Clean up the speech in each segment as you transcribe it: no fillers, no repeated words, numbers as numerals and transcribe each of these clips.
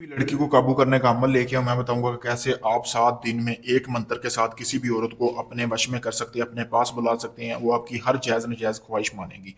लड़की को काबू करने का अमल लेके मैं बताऊंगा कि कैसे आप 7 दिन में एक मंत्र के साथ किसी भी औरत को अपने वश में कर सकते हैं, अपने पास बुला सकते हैं। वो आपकी हर जायज़ नजायज़ ख्वाहिश मानेगी।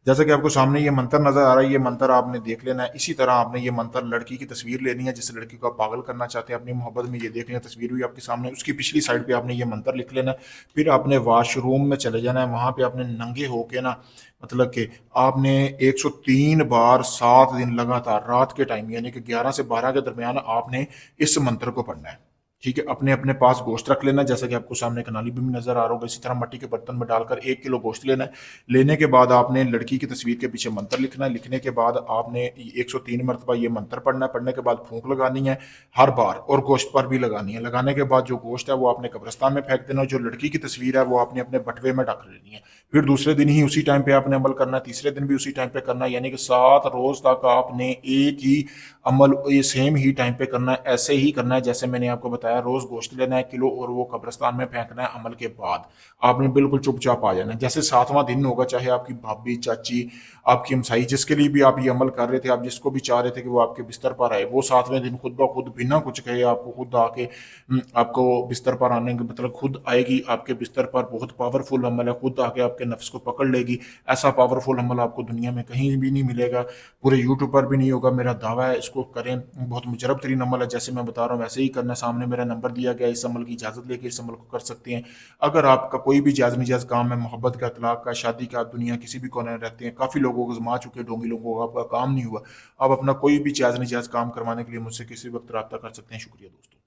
जैसा कि आपको सामने ये मंत्र नजर आ रहा है, ये मंत्र आपने देख लेना है। इसी तरह आपने ये मंत्र लड़की की तस्वीर लेनी है, जिस लड़की को आप पागल करना चाहते हैं अपनी मोहब्बत में। ये देख लें, तस्वीर भी आपके सामने, उसकी पिछली साइड पे आपने ये मंत्र लिख लेना है। फिर आपने वॉशरूम में चले जाना है, वहां पे आपने नंगे होके ना, मतलब कि आपने 103 बार 7 दिन लगातार रात के टाइम यानी कि 11 से 12 के दरमियान आपने इस मंत्र को पढ़ना है। ठीक है, अपने अपने पास गोश्त रख लेना, जैसा कि आपको सामने कनाली भी नजर आ रहा होगा। इसी तरह मिट्टी के बर्तन में डालकर 1 किलो गोश्त लेना है। लेने के बाद आपने लड़की की तस्वीर के पीछे मंत्र लिखना है। लिखने के बाद आपने 103 मरतबा ये मंत्र पढ़ना है। पढ़ने के बाद फूंक लगानी है हर बार, और गोश्त पर भी लगानी है। लगाने के बाद जो गोश्त है वो आपने कब्रिस्तान में फेंक देना। जो लड़की की तस्वीर है वो आपने अपने बटवे में ढक लेनी है। फिर दूसरे दिन ही उसी टाइम पे आपने अमल करना है, तीसरे दिन भी उसी टाइम पे करना है, यानी कि 7 रोज तक आपने एक ही अमल ये सेम ही टाइम पे करना है। ऐसे ही करना है जैसे मैंने आपको बताया। रोज गोश्त लेना है 1 किलो और वो कब्रिस्तान में फेंकना है। अमल के बाद आपने बिल्कुल चुपचाप आ जाना है। जैसे 7वां दिन होगा, चाहे आपकी भाभी, चाची, आपकी हमसाई, जिसके लिए भी आप ये अमल कर रहे थे, आप जिसको भी चाह रहे थे कि वो आपके बिस्तर पर आए, वो 7वें दिन खुद ब खुद बिना कुछ कहे आपको खुद आके आपको बिस्तर पर आने के मतलब खुद आएगी आपके बिस्तर पर। बहुत पावरफुल अमल है, खुद आके आपके नफ्स को पकड़ लेगी। ऐसा पावरफुल अमल आपको दुनिया में कहीं भी नहीं मिलेगा, पूरे यूट्यूब पर भी नहीं होगा। मेरा दावा है, इसको करें। बहुत मुजरब तरीन अमल है, जैसे मैं बता रहा हूँ वैसे ही करना। सामने मेरा नंबर दिया गया, इस अमल की इजाज़त लेके इस अमल को कर सकते हैं। अगर आपका कोई भी जायज़ निजायज़ काम है, मोहब्बत का, तलाक का, शादी का, आप दुनिया किसी भी कोने में रहते हैं, काफ़ी लोगों को आजमा चुके, ढोंगी लोगों को, आपका काम नहीं हुआ, आप अपना कोई भी जायज़ निजायज़ काम करवाने के लिए मुझसे किसी वक्त रब्ता कर सकते हैं। शुक्रिया दोस्तों।